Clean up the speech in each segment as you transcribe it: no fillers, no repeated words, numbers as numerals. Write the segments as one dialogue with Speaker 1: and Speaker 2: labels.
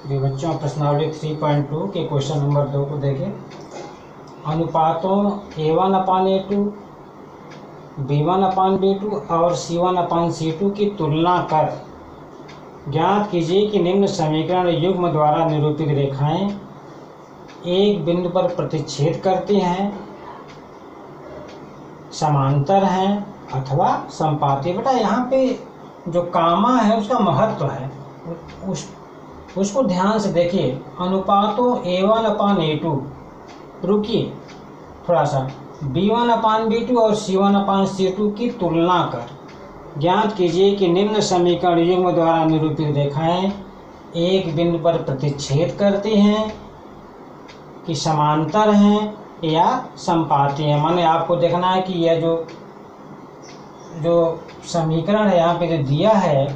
Speaker 1: जी बच्चों, प्रश्नावली 3.2 के क्वेश्चन नंबर 2 को देखें। अनुपातों A1/A2, B1/B2 और C1/C2 की तुलना कर ज्ञात कीजिए कि निम्न समीकरण युग्म द्वारा निरूपित रेखाएं एक बिंदु पर प्रतिच्छेद करती हैं, समांतर हैं अथवा संपाती। बेटा यहाँ पे जो कामा है उसका महत्व है, उसको ध्यान से देखिए। अनुपातों A1/A2, रुकिए थोड़ा सा, B1/B2 और C1/C2 की तुलना कर ज्ञात कीजिए कि निम्न समीकरण युग्म द्वारा निरूपित रेखाएं एक बिंदु पर प्रतिच्छेद करती हैं, कि समांतर हैं या संपाती हैं। माने आपको देखना है कि यह जो समीकरण है यहाँ पे जो दिया है,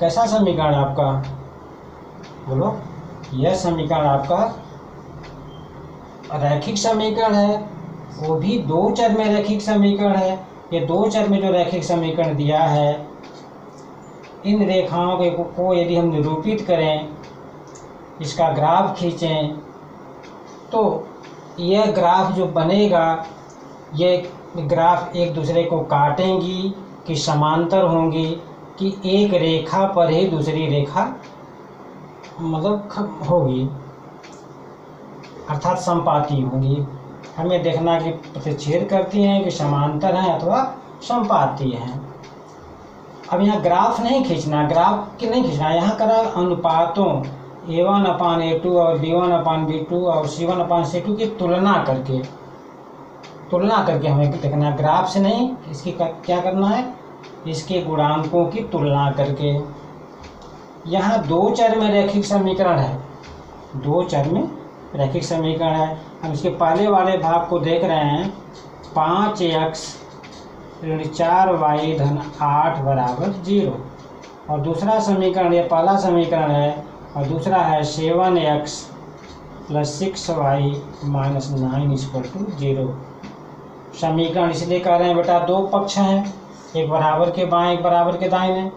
Speaker 1: कैसा समीकरण आपका, बोलो। यह समीकरण आपका रैखिक समीकरण है, वो भी दो चर में रैखिक समीकरण है। ये दो चर में जो रैखिक समीकरण दिया है, इन रेखाओं को यदि हम निरूपित करें, इसका ग्राफ खींचें, तो यह ग्राफ जो बनेगा, ये ग्राफ एक दूसरे को काटेंगी कि समांतर होंगी, कि एक रेखा पर ही दूसरी रेखा मतलब होगी, अर्थात संपाती होंगी। हमें देखना कि प्रतिच्छेद करती हैं, कि समांतर हैं अथवा संपाती हैं। अब यहाँ ग्राफ नहीं खींचना, यहाँ करा अनुपातों A1/A2 और B1/B2 और C1/C2 की तुलना करके हमें देखना, ग्राफ से नहीं। इसकी क्या करना है, इसके गुणांकों की तुलना करके। यहाँ दो चर में रैखिक समीकरण है, दो चर में रैखिक समीकरण है। हम इसके पहले वाले भाग को देख रहे हैं, 5x ऋण 4y धन 8 बराबर 0। और दूसरा समीकरण, ये पहला समीकरण है, और दूसरा है 7x + 6y - 9 = 0। समीकरण इसलिए कह रहे हैं बेटा, दो पक्ष हैं, एक बराबर के बाएं एक बराबर के दाहिने।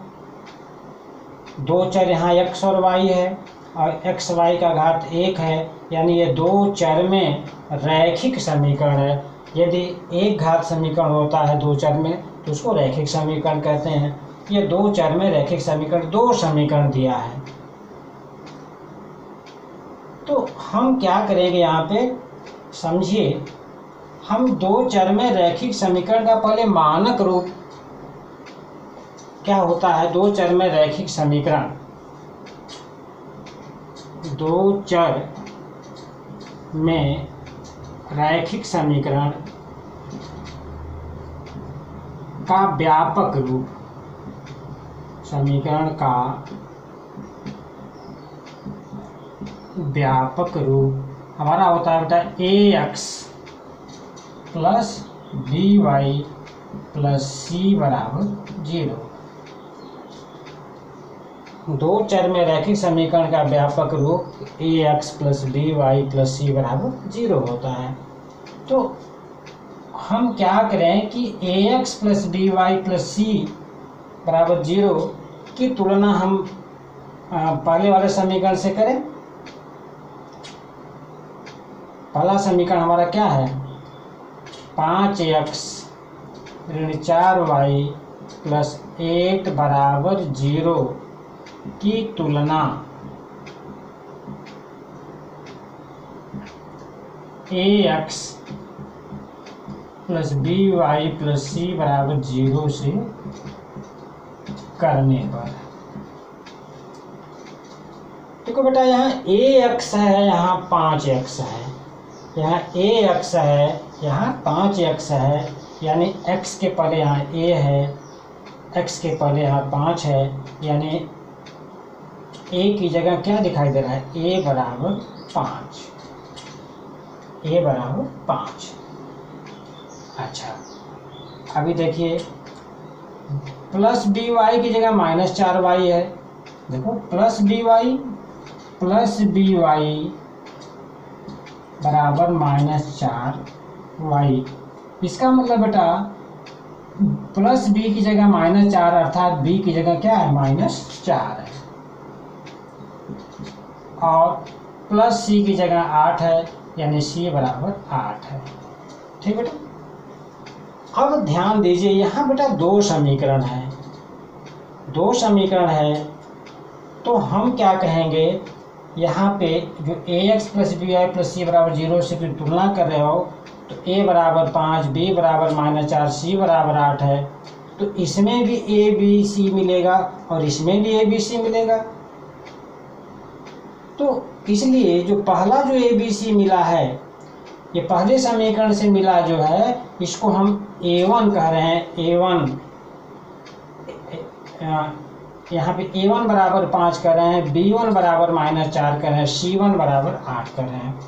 Speaker 1: दो चर यहाँ x और y है, और x y का घात 1 है, यानी ये दो चर में रैखिक समीकरण है। यदि एक घात समीकरण होता है दो चर में, तो उसको रैखिक समीकरण कहते हैं। ये दो चर में रैखिक समीकरण, दो समीकरण दिया है। तो हम क्या करेंगे यहाँ पे, समझिए। हम दो चर में रैखिक समीकरण का पहले मानक रूप क्या होता है। दो चर में रैखिक समीकरण, दो चर में रैखिक समीकरण का व्यापक रूप, समीकरण का व्यापक रूप हमारा होता है बेटा ax + by + c = 0। दो चर में रैखिक समीकरण का व्यापक रूप ax + by + c = 0 होता है। तो हम क्या करें कि ax + by + c = 0 की तुलना हम पहले वाले समीकरण से करें। पहला समीकरण हमारा क्या है, 5x ऋण 4y + 8 बराबर 0 की तुलना ax + by + c = 0 से करने पर। देखो बेटा, यहाँ ax है, यहाँ 5x है, यहाँ ax है, यहाँ 5x है, यानी x के पहले यहाँ a है, x के पहले यहाँ 5 है, यानी a की जगह क्या दिखाई दे रहा है, a = 5, a = 5। अच्छा, अभी देखिए, प्लस by की जगह -4y है। देखो, प्लस by बराबर -4y। इसका मतलब बेटा, प्लस b की जगह -4, अर्थात b की जगह क्या है, -4 है। और प्लस सी की जगह 8 है, यानी सी बराबर 8 है। ठीक बेटा। अब ध्यान दीजिए, यहाँ बेटा दो समीकरण है, तो हम क्या कहेंगे, यहाँ पे जो ax plus B Y plus C बराबर 0 से की तुलना कर रहे हो, तो a बराबर 5, b बराबर -4, c बराबर 8 है, तो इसमें भी a b c मिलेगा और इसमें भी a b c मिलेगा। तो इसलिए जो पहला जो a b c मिला है, ये पहले समीकरण से मिला जो है, इसको हम a1 कह रहे हैं। a1 यहाँ पे a1 बराबर 5 कर रहे हैं, b1 बराबर -4 कर रहे हैं, c1 बराबर 8 कर रहे हैं।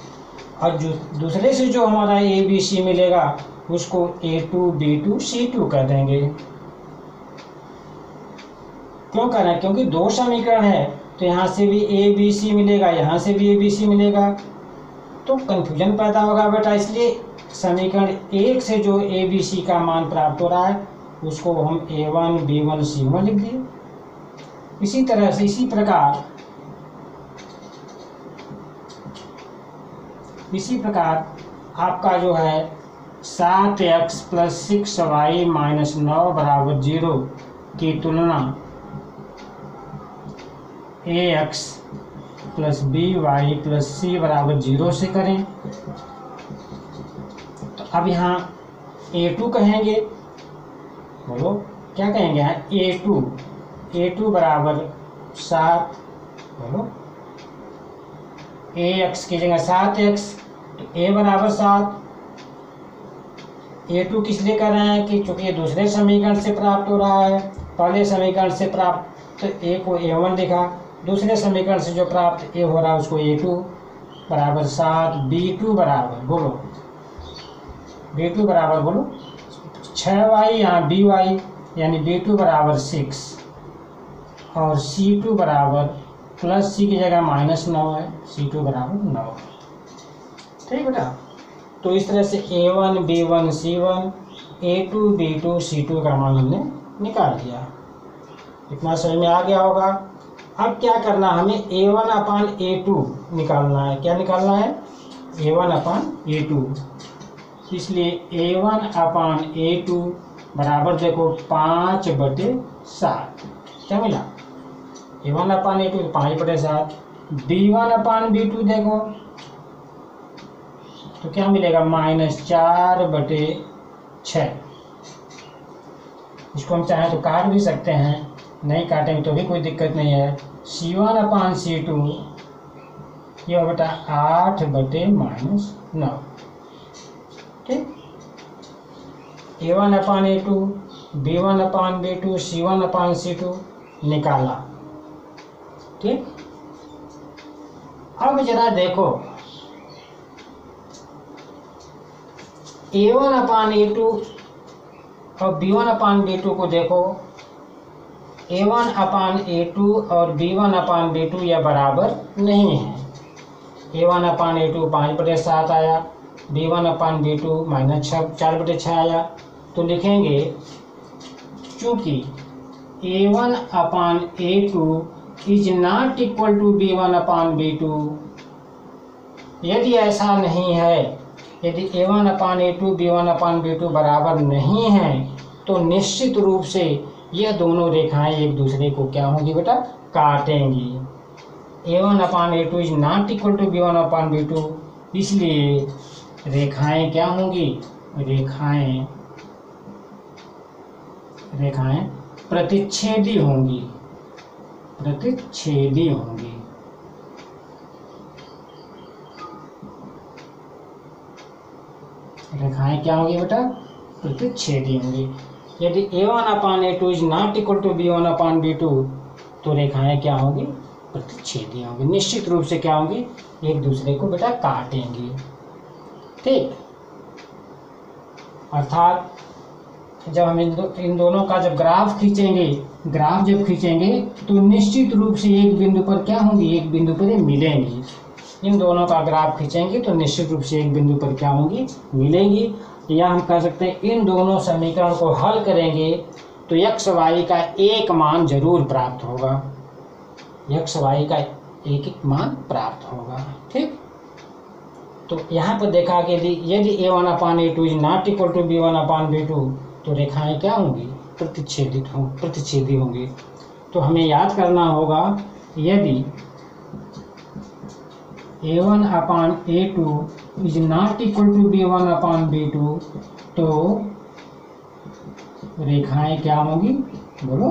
Speaker 1: और जो दूसरे से जो हमारा a b c मिलेगा उसको a2 b2 c2 कर देंगे। क्यों कर रहे हैं? क्योंकि दो समीकरण है, तो यहाँ से भी a b c मिलेगा, यहाँ से भी a b c मिलेगा, तो कंफ्यूजन पैदा होगा बेटा। इसलिए समीकरण 1 से जो a b c का मान प्राप्त हो रहा है उसको हम a1 b1 c1 लिख दिए। इसी तरह से इसी प्रकार आपका जो है 7x प्लस 6y माइनस 9 बराबर 0 की तुलना ax plus by plus c बराबर 0 से करें। तो अब यहाँ a2 कहेंगे, बोलो क्या कहेंगे यहाँ, a2 बराबर 7, बोलो ax की जगह 7x, तो a बराबर 7। a2 किस लिए कर रहे हैं कि चूंकि ये दूसरे समीकरण से प्राप्त हो रहा है, पहले समीकरण से प्राप्त तो a को a1 लिखा, दूसरे समीकरण से जो प्राप्त a हो रहा है उसको a2 बराबर 7। b2 बराबर बोलो 6y, यहाँ by यानी b2 बराबर 6 और c2 बराबर प्लस सी की जगह -9 है, c2 बराबर 9। ठीक बेटा। तो इस तरह से a1 b1 c1 a2 b2 c2 का मान हमने निकाल दिया। इतना समझ में आ गया होगा। अब क्या करना, हमें a1 अपान a2 निकालना है। क्या निकालना है? a1 upon a2। इसलिए a1 अपान a2 बराबर देखो 5/7। क्या मिला? a1 upon a2 5/7। b1 upon b2 देखो तो क्या मिलेगा, -4/6। इसको हम चाहें तो काट भी सकते हैं, नहीं काटेंगे तो भी कोई दिक्कत नहीं है। c1 अपान c2 ये बेटा 8/-9। ठीक। a1 upon a2 b1 upon b2 c1 अपान c2 निकाला। ठीक। अब जरा देखो a1 अपान a2 और b1 अपान b2 को देखो। a1 अपान a2 और b1 अपान b2 यह बराबर नहीं है। a1 अपान a2 5/7 आया, b1 अपान b2 -4/6 आया। तो लिखेंगे चूंकि a1 upon a2 is not equal to b1 upon b2। यदि ऐसा नहीं है, यदि a1 upon a2 b1 upon b2 बराबर नहीं है, तो निश्चित रूप से यह दोनों रेखाएं एक दूसरे को क्या होंगी बेटा, काटेंगी। a1 upon a2 is not equal to b1 upon b2, इसलिए रेखाएं क्या होंगी, रेखाएं प्रतिच्छेदी होंगी, रेखाएं क्या होंगी बेटा, प्रतिच्छेदी होंगी। यदि a1 upon a2 is not equal to b1 upon b2, तो रेखाएं क्या होंगी, प्रतिच्छेदी होंगी। निश्चित रूप से क्या होंगी, एक दूसरे को बेटा काटेंगी। ठीक। अर्थात जब हम इन दोनों का जब ग्राफ खींचेंगे तो निश्चित रूप से एक बिंदु पर क्या होंगी, एक बिंदु पर ये मिलेंगी। इन दोनों का ग्राफ खींचेंगे तो निश्चित रूप से एक बिंदु पर क्या होंगी, मिलेंगी। या हम कह सकते हैं इन दोनों समीकरण को हल करेंगे तो x y का एक मान जरूर प्राप्त होगा। x y का एक एक मान प्राप्त होगा। ठीक, तो यहाँ पर देखा कि यदि A1/A2 is not equal to B1/B2 तो रेखाएं क्या होंगी? प्रतिच्छेदी होंगी। तो हमें याद करना होगा यदि A1/A2 is not equal to B1/B2 तो रेखाएं क्या होंगी? बोलो,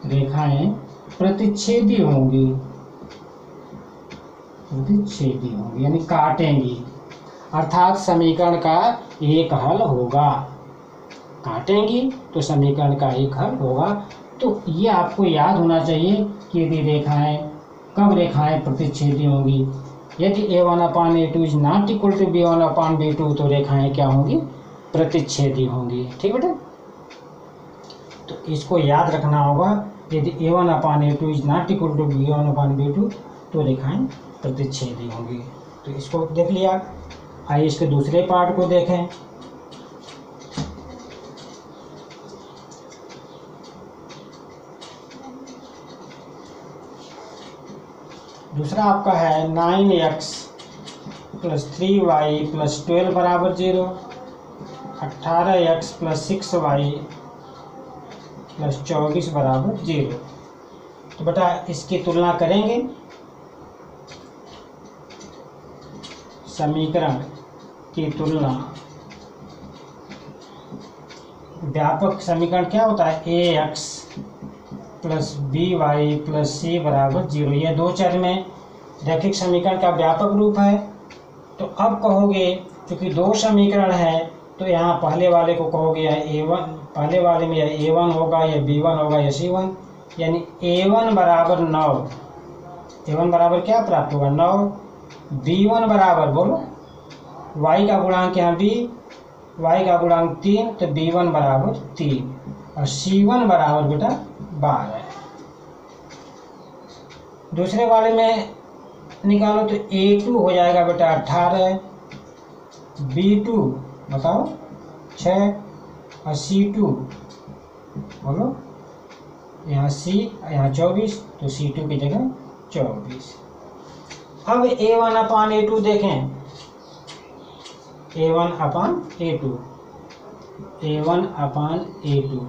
Speaker 1: रेखाएं प्रतिच्छेदी होंगी, यानी काटेंगी, अर्थात समीकरण का एक हल होगा। काटेंगी तो समीकरण का एक हल होगा। तो ये आपको याद होना चाहिए कि यदि कब रेखाएं प्रतिच्छेदी होंगी? यदि A1/A2 is not equal to B1/B2 तो रेखाएं क्या होंगी? प्रतिच्छेदी होंगी। ठीक बेटा, तो इसको याद रखना होगा। यदि A1/A2 is not equal to B1/B2 तो रेखाएं प्रतिच्छेदी होंगी। तो इसको देख लिया। आइए इसके दूसरे पार्ट को देखें। दूसरा आपका है 9x + 3y + 12 बराबर 0, 18x + 6y + 24 बराबर 0। तो बेटा इसकी तुलना करेंगे। समीकरण की तुलना, व्यापक समीकरण क्या होता है? ax + by + c बराबर 0। यह दो चर में रैखिक समीकरण का व्यापक रूप है। तो अब कहोगे क्योंकि दो समीकरण है तो यहाँ पहले वाले को कहोगे या a1, पहले वाले में या a1 होगा या b1 होगा या c1, यानी a1 बराबर 9। a1 बराबर क्या प्राप्त होगा? 9। b1 बराबर, बोलो, y का गुणांक यहाँ b, y का गुणांक 3, तो b1 बराबर 3 और c1 बराबर बेटा 12। दूसरे वाले में निकालो तो a2 हो जाएगा बेटा 18, b2 बताओ 6 और c2 बोलो, यहाँ c यहाँ 24, तो c2 की जगह 24। अब A1/A2 देखें। A1/A2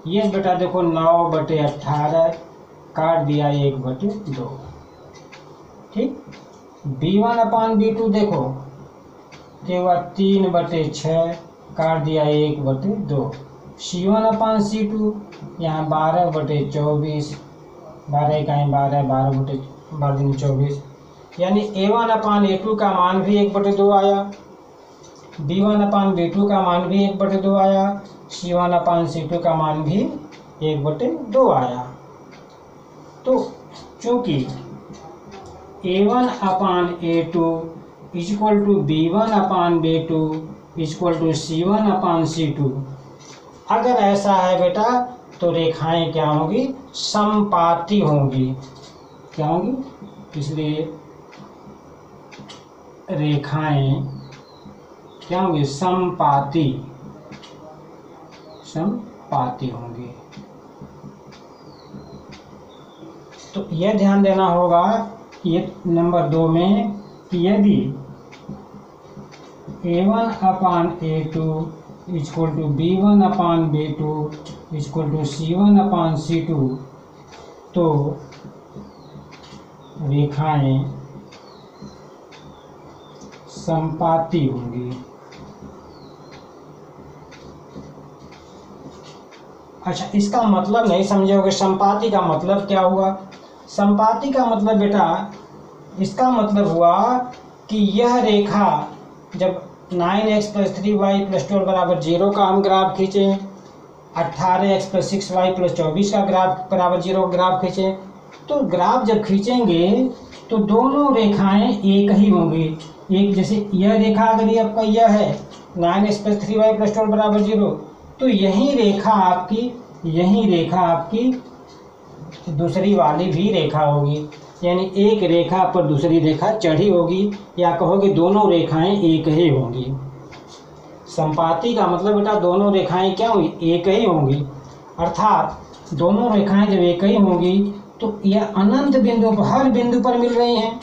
Speaker 1: ये बेटा देखो 9/18 काट दिया 1/2। ठीक, B1/B2 देखो केवल 3/6 काट दिया 1/2। C1/C2 यहाँ 12/24, 12 का 12, 12/24, यानी A1/A2 का मान भी 1/2 आया, B1/B2 का मान भी 1/2 आया, C1/C2 का मान भी 1/2 आया। तो चूंकि A1/A2 equal to B1/B2 equal to C1/C2, अगर ऐसा है बेटा तो रेखाएं क्या होंगी? समपाती होंगी। क्या होंगी? इसलिए रेखाएं क्या होंगी? समपाती होंगी। तो यह ध्यान देना होगा कि ये नंबर 2 में कि यदि A1/A2 equal to B1/B2 equal to C1/C2 तो रेखाएं समपाती होंगी। अच्छा, इसका मतलब नहीं समझोगे। समपाती का मतलब क्या हुआ? समपाती का मतलब बेटा, इसका मतलब हुआ कि यह रेखा जब 9x + 3y + 12 बराबर 0 का हम ग्राफ खींचें, 18x + 6y + 24 का ग्राफ बराबर 0 ग्राफ खींचें, तो ग्राफ जब खींचेंगे तो दोनों रेखाएं एक ही होंगी। एक जैसे यह रेखा अगर ये आपका यह है 9x + 3y + 12 बराबर 0, तो यही रेखा आपकी दूसरी वाली भी रेखा होगी, यानी एक रेखा पर दूसरी रेखा चढ़ी होगी, या कहोगे दोनों रेखाएं एक ही होंगी। संपाती का मतलब बेटा दोनों रेखाएं क्या होंगी? एक ही होंगी। अर्थात दोनों रेखाएं जब एक ही होंगी तो यह अनंत बिंदु पर, हर बिंदु पर मिल रही हैं।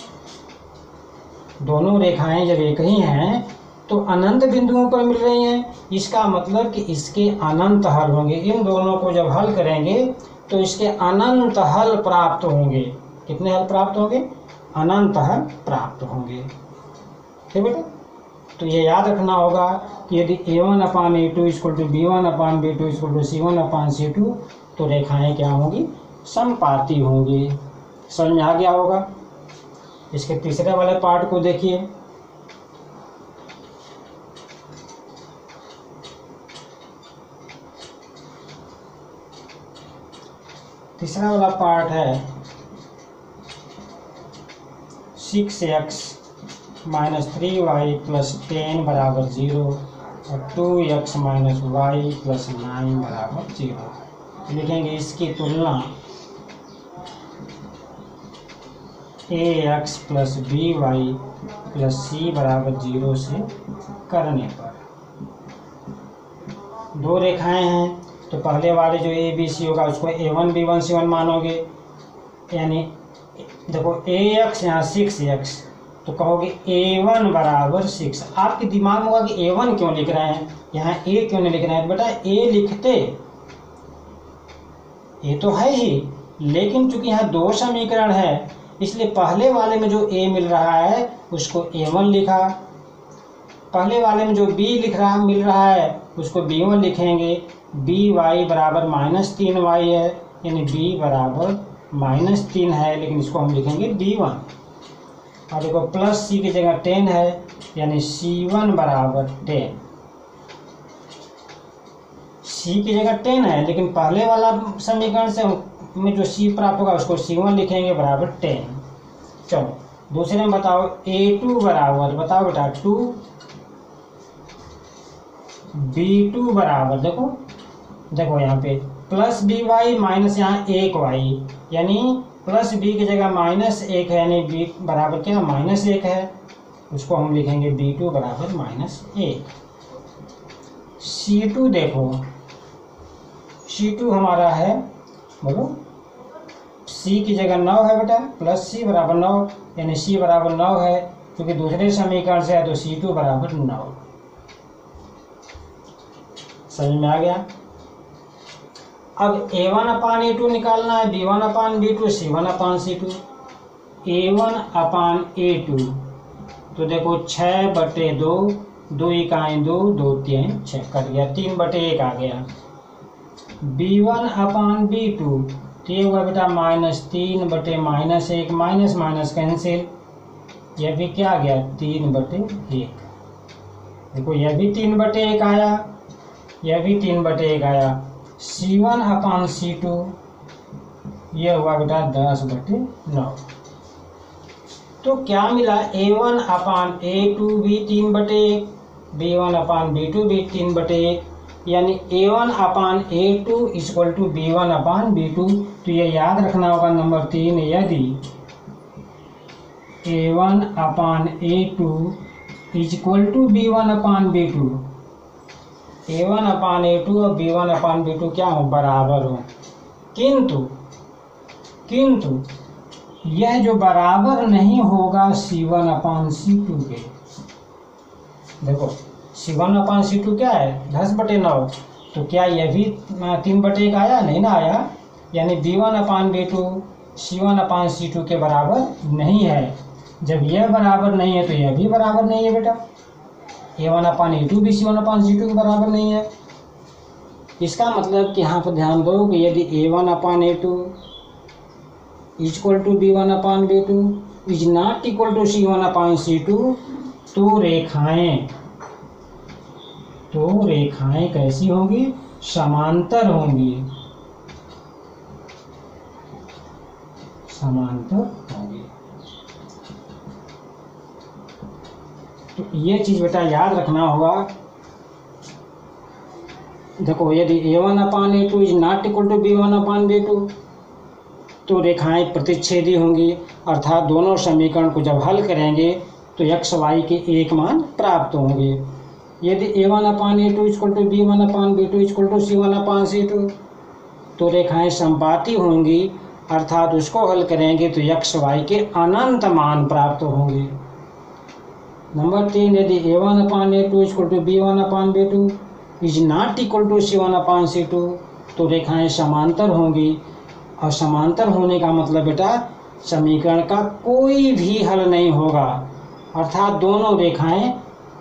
Speaker 1: दोनों रेखाएं जब एक ही हैं तो अनंत बिंदुओं पर मिल रही हैं। इसका मतलब कि इसके अनंत हल होंगे। इन दोनों को जब हल करेंगे तो इसके अनंत हल प्राप्त होंगे। कितने हल प्राप्त होंगे? अनंत हल प्राप्त होंगे। ठीक बेटा, तो ये याद रखना होगा कि यदि a1/a2 = b1/b2 = c1/c2 तो रेखाएं क्या होंगी? समपाती होंगी। समझ में आ गया होगा। इसके तीसरे वाले पार्ट को देखिए। तीसरा वाला पार्ट है 6x - 3y + 10 = 0 और 2x - y + 9 = 0। लिखेंगे इसकी तुलना ax + by + c = 0 से करने पर। दो रेखाएं हैं तो पहले वाले जो ए बी सी होगा उसको a1 b1 c1 मानोगे। यानी देखो ax यहाँ 6x तो कहोगे a1 = 6। आपके दिमाग में होगा कि a1 क्यों लिख रहे हैं, यहाँ a क्यों नहीं लिख रहे हैं? बेटा a लिखते, ये तो है ही, लेकिन चूंकि यहाँ दो समीकरण है इसलिए पहले वाले में जो a मिल रहा है उसको a1 लिखा, पहले वाले में जो b मिल रहा है उसको b1 लिखेंगे। by = -3y है, यानी b = -3 है, लेकिन इसको हम लिखेंगे b1। और देखो प्लस c की जगह 10 है, यानी c1 = 10। c की जगह 10 है, लेकिन पहले वाला समीकरण से में जो c प्राप्त होगा उसको c1 लिखेंगे बराबर 10। चलो दूसरे में बताओ a2 बराबर, बताओ बेटा 2, b2 बराबर, देखो यहाँ पे प्लस by माइनस यहाँ 1y, यानी प्लस b की जगह -1 है, यानी b बराबर क्या -1 है, उसको हम लिखेंगे b2 बराबर -1। c2 देखो, c2 हमारा है, बोलो c की जगह 9 है बेटा, प्लस c बराबर 9, यानी c बराबर 9 है, क्योंकि दूसरे समीकरण से है तो c2 बराबर 9। समझ में आ गया। अब a1/a2 निकालना है, b1/b2 c1/c2। a1/a2 तो देखो 6/2, 2 इकाई 2, 2 3 6 कट गया, 3/1 आ गया। b1/b2 तो ये हुआ बेटा -3/-1, माइनस माइनस कैंसिल, यह भी क्या आ गया 3/1। देखो यह भी 3/1 आया, यह भी 3/1 आया। c1/c2 यह हुआ बेटा 10/9। तो क्या मिला, a1/a2 भी 3/1, b1/b2 भी 3/1, यानी a1/a2 = b1/b2। तो ये याद रखना होगा नंबर 3, यदि a1/a2 = b1/b2, a1/a2 और b1/b2 क्या हो, बराबर हो। किंतु यह जो बराबर नहीं होगा c1/c2 के। देखो c1/c2 क्या है 10/9, तो क्या यह भी 3/1 आया, नहीं ना आया, यानी b1/b2 c1/c2 के बराबर नहीं है। जब यह बराबर नहीं है तो यह भी बराबर नहीं है बेटा, a1/a2 भी c1/c2 के बराबर नहीं है। इसका मतलब कि यहाँ पर ध्यान दो कि यदि a1/a2 = b1/b2 ≠ c1/c2 तो रेखाएं कैसी होंगी, समांतर होंगी, तो ये चीज बेटा याद रखना होगा। देखो यदि a1/a2 ≠ b1/b2 तो रेखाएं प्रतिच्छेदी होंगी, अर्थात दोनों समीकरण को जब हल करेंगे तो x y के एक मान प्राप्त होंगे। यदि a1/a2 = b1/b2 = c1/c2 तो रेखाएं समपाती होंगी, अर्थात उसको हल करेंगे तो एक्स वाई के अनंत मान प्राप्त होंगे। नंबर 3, यदि a1/a2 equal to b1/b2 is not equal to c1/c2 तो रेखाएं समांतर होंगी। और समांतर होने का मतलब बेटा समीकरण का कोई भी हल नहीं होगा, अर्थात दोनों रेखाएं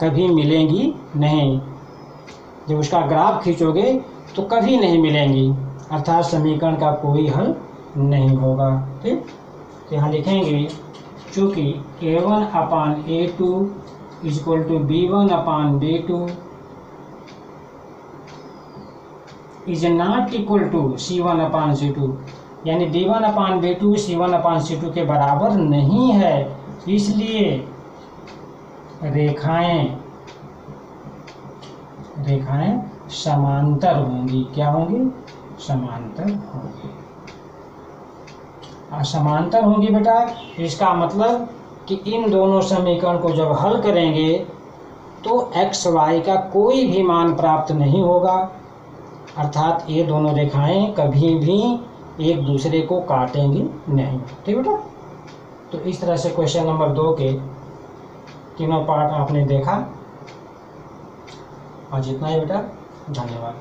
Speaker 1: कभी मिलेंगी नहीं। जब उसका ग्राफ खींचोगे तो कभी नहीं मिलेंगी, अर्थात समीकरण का कोई हल नहीं होगा। ठीक, तो यहाँ लिखेंगे चूँकि a1/a2 equal to b1/b2 is not equal to c1/c2, यानी b1/b2 c1/c2 के बराबर नहीं है, इसलिए रेखाएं समांतर होंगी। क्या होंगी? समांतर होंगी। समांतर होंगी बेटा, इसका मतलब कि इन दोनों समीकरण को जब हल करेंगे तो एक्स वाई का कोई भी मान प्राप्त नहीं होगा, अर्थात ये दोनों रेखाएं कभी भी एक दूसरे को काटेंगी नहीं। ठीक बेटा, तो इस तरह से क्वेश्चन नंबर 2 के तीनों पार्ट आपने देखा। आज इतना ही बेटा, धन्यवाद।